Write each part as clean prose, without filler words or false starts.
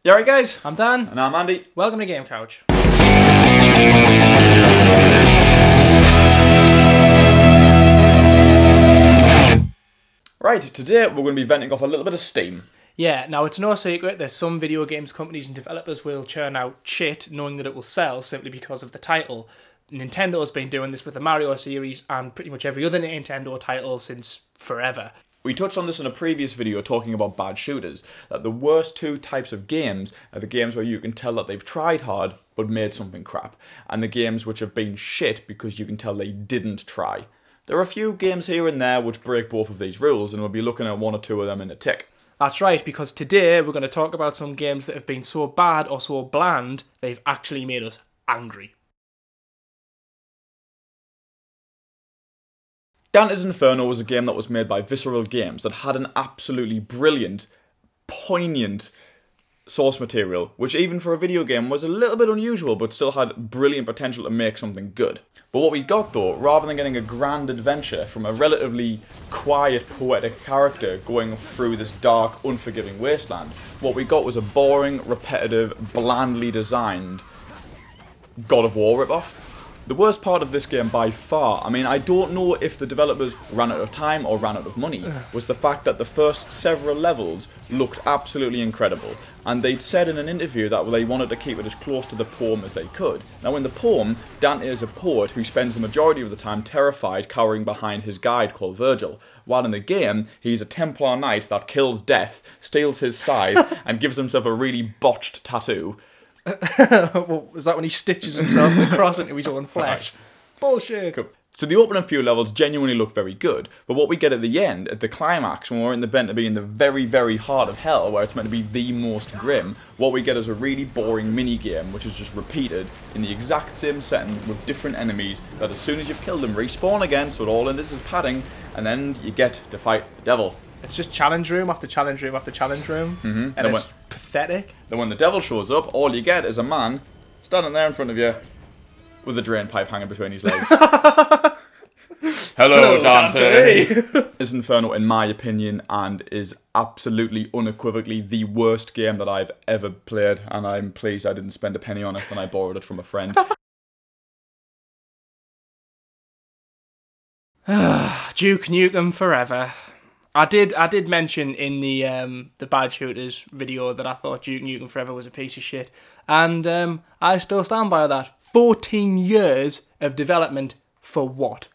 You alright, guys? I'm Dan. And I'm Andy. Welcome to Game Couch. Right, today we're going to be venting off a little bit of steam. Yeah, now it's no secret that some video games companies and developers will churn out shit knowing that it will sell simply because of the title. Nintendo's been doing this with the Mario series and pretty much every other Nintendo title since forever. We touched on this in a previous video talking about bad shooters, that the worst two types of games are the games where you can tell that they've tried hard but made something crap, and the games which have been shit because you can tell they didn't try. There are a few games here and there which break both of these rules, and we'll be looking at one or two of them in a tick. That's right, because today we're going to talk about some games that have been so bad or so bland, they've actually made us angry. Dante's Infernal was a game that was made by Visceral Games that had an absolutely brilliant, poignant source material, which even for a video game was a little bit unusual but still had brilliant potential to make something good. But what we got though, rather than getting a grand adventure from a relatively quiet, poetic character going through this dark, unforgiving wasteland, what we got was a boring, repetitive, blandly designed God of War ripoff. The worst part of this game by far, I mean, I don't know if the developers ran out of time or ran out of money, was the fact that the first several levels looked absolutely incredible. And they'd said in an interview that they wanted to keep it as close to the poem as they could. Now in the poem, Dante is a poet who spends the majority of the time terrified, cowering behind his guide called Virgil. While in the game, he's a Templar knight that kills death, steals his scythe, and gives himself a really botched tattoo. Well, is that when he stitches himself across into his own flesh? Bullshit! Cool. So the opening few levels genuinely look very good, but what we get at the end, at the climax, when we're meant to be in the very, very heart of hell, where it's meant to be the most grim, what we get is a really boring mini-game, which is just repeated in the exact same setting with different enemies that as soon as you've killed them, respawn again, so all in this is padding, and then you get to fight the devil. It's just challenge room after challenge room after challenge room, and it's pathetic. Then when the devil shows up, all you get is a man standing there in front of you with a drain pipe hanging between his legs. Hello, Dante! Is Infernal, in my opinion, and is absolutely unequivocally the worst game that I've ever played, and I'm pleased I didn't spend a penny on it when I borrowed it from a friend. Duke Nukem Forever. I did mention in the Bad Shooters video that I thought Duke Nukem Forever was a piece of shit, and I still stand by that. 14 years of development for what?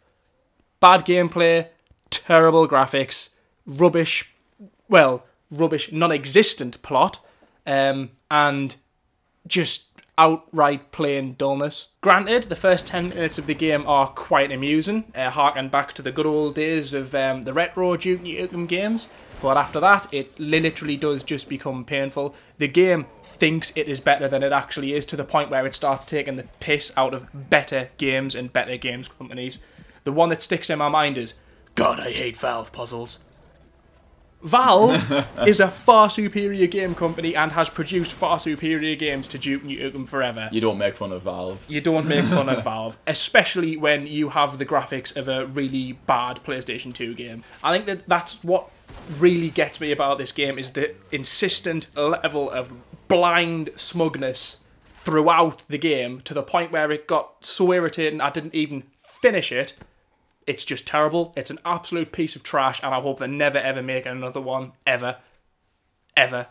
Bad gameplay, terrible graphics, rubbish, non-existent plot, and just outright plain dullness. Granted, the first 10 minutes of the game are quite amusing, harking back to the good old days of the retro Duke Nukem games, but after that, it literally does just become painful. The game thinks it is better than it actually is, to the point where it starts taking the piss out of better games and better games companies. The one that sticks in my mind is, God, I hate Valve puzzles. Valve is a far superior game company and has produced far superior games to Duke Nukem Forever. You don't make fun of Valve. You don't make fun of Valve, especially when you have the graphics of a really bad PlayStation 2 game. I think that's what really gets me about this game, is the insistent level of blind smugness throughout the game, to the point where it got so irritating I didn't even finish it. It's just terrible. It's an absolute piece of trash, and I hope they never ever make another one. Ever. Ever.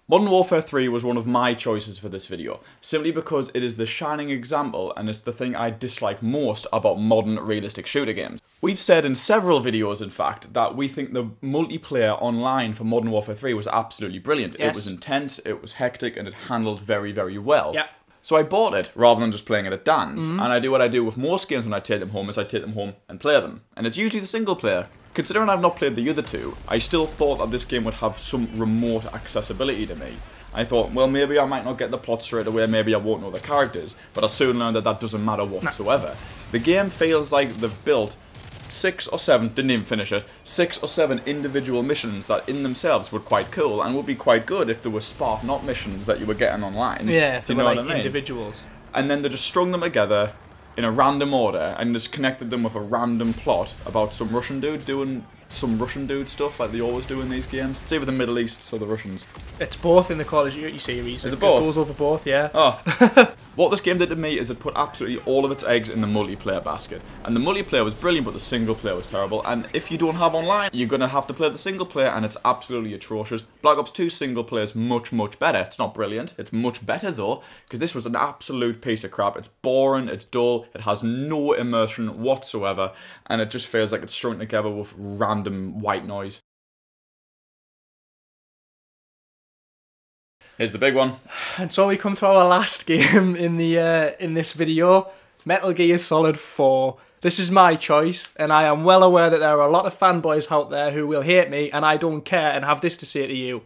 Modern Warfare 3 was one of my choices for this video, simply because it is the shining example and it's the thing I dislike most about modern realistic shooter games. We've said in several videos, in fact, that we think the multiplayer online for Modern Warfare 3 was absolutely brilliant. Yes. It was intense, it was hectic, and it handled very, very well. Yeah. So I bought it, rather than just playing it at Dan's, and I do what I do with most games when I take them home, is I take them home and play them. And it's usually the single player. Considering I've not played the other two, I still thought that this game would have some remote accessibility to me. I thought, well, maybe I might not get the plot straight away, maybe I won't know the characters, but I soon learned that that doesn't matter whatsoever. The game feels like they've built 6 or 7, didn't even finish it, 6 or 7 individual missions that in themselves were quite cool and would be quite good if there were spark not missions that you were getting online. Yeah, do you know what I mean? Individuals. And then they just strung them together in a random order and just connected them with a random plot about some Russian dude doing some Russian dude stuff like they always do in these games. It's either the Middle East or the Russians. It's both in the Call of Duty series. Is it both? It goes over both, yeah. Oh. What this game did to me is it put absolutely all of its eggs in the multiplayer basket. And the multiplayer was brilliant, but the single player was terrible. And if you don't have online, you're going to have to play the single player, and it's absolutely atrocious. Black Ops 2 single player is much, much better. It's not brilliant. It's much better, though, because this was an absolute piece of crap. It's boring, it's dull, it has no immersion whatsoever, and it just feels like it's strung together with random white noise. Here's the big one. And so we come to our last game in this video, Metal Gear Solid 4. This is my choice, and I am well aware that there are a lot of fanboys out there who will hate me, and I don't care, and have this to say to you.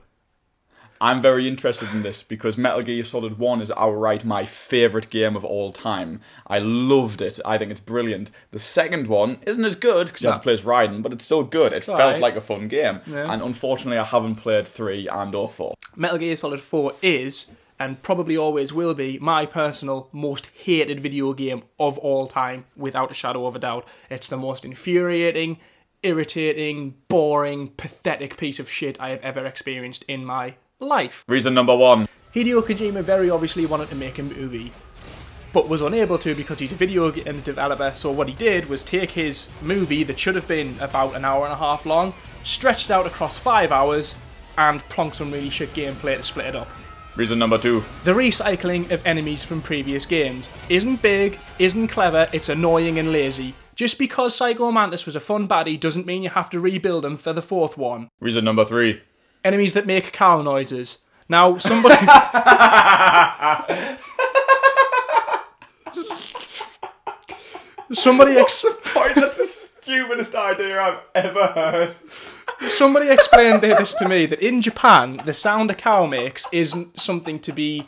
I'm very interested in this because Metal Gear Solid 1 is outright my favourite game of all time. I loved it. I think it's brilliant. The second one isn't as good because you have to play as Raiden, but it's still good. It felt like a fun game. Yeah. And unfortunately, I haven't played 3 and or 4. Metal Gear Solid 4 is, and probably always will be, my personal most hated video game of all time, without a shadow of a doubt. It's the most infuriating, irritating, boring, pathetic piece of shit I have ever experienced in my life. Reason number 1. Hideo Kojima very obviously wanted to make a movie, but was unable to because he's a video games developer, so what he did was take his movie that should have been about an hour and a half long, stretched out across 5 hours, and plonked some really shit gameplay to split it up. Reason number 2. The recycling of enemies from previous games isn't big, isn't clever, it's annoying and lazy. Just because Psycho Mantis was a fun baddie doesn't mean you have to rebuild him for the 4th one. Reason number 3. Enemies that make cow noises. Now, somebody... What's the point? That's the stupidest idea I've ever heard. Somebody explained this to me, that in Japan, the sound a cow makes isn't something to be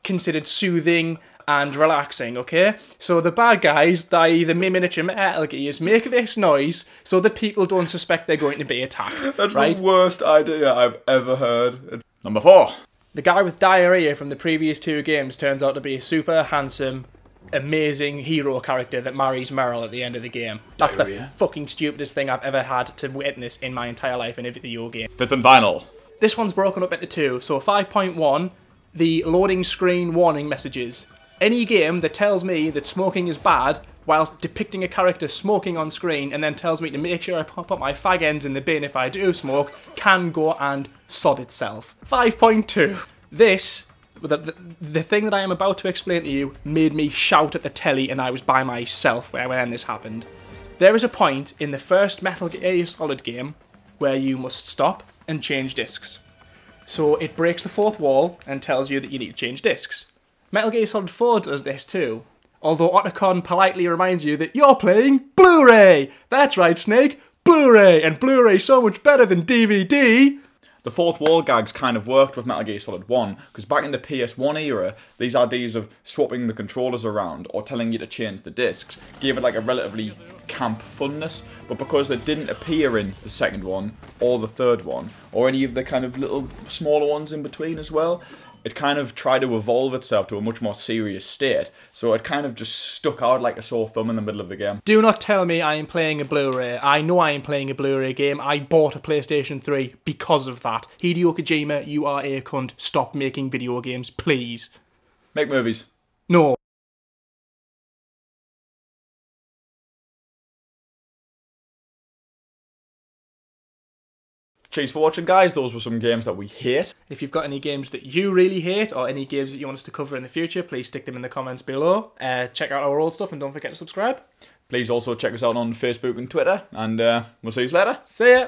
considered soothing and relaxing, okay? So the bad guys, i.e. the miniature Metal Gears, make this noise so that people don't suspect they're going to be attacked. That's right? The worst idea I've ever heard. Number 4. The guy with diarrhea from the previous 2 games turns out to be a super handsome, amazing hero character that marries Meryl at the end of the game. That's the fucking stupidest thing I've ever had to witness in my entire life in a video game. 5th and final. This one's broken up into 2. So 5.1, the loading screen warning messages. Any game that tells me that smoking is bad whilst depicting a character smoking on screen and then tells me to make sure I pop up my fag ends in the bin if I do smoke can go and sod itself. 5.2. This, the thing that I am about to explain to you, made me shout at the telly and I was by myself when this happened. There is a point in the first Metal Gear Solid game where you must stop and change discs. So it breaks the 4th wall and tells you that you need to change discs. Metal Gear Solid 4 does this too, although Otacon politely reminds you that you're playing Blu-ray! That's right, Snake, Blu-ray! And Blu-ray's so much better than DVD! The 4th wall gags kind of worked with Metal Gear Solid 1, because back in the PS1 era, these ideas of swapping the controllers around or telling you to change the discs gave it like a relatively camp funness, but because they didn't appear in the 2nd one, or the 3rd one, or any of the kind of little smaller ones in between as well, it kind of tried to evolve itself to a much more serious state, so it kind of just stuck out like a sore thumb in the middle of the game. Do not tell me I am playing a Blu-ray. I know I am playing a Blu-ray game. I bought a PlayStation 3 because of that. Hideo Kojima, you are a cunt. Stop making video games, please. Make movies. No. Cheers for watching, guys. Those were some games that we hate. If you've got any games that you really hate or any games that you want us to cover in the future, please stick them in the comments below. Check out our old stuff and don't forget to subscribe. Please also check us out on Facebook and Twitter, and we'll see you later. See ya!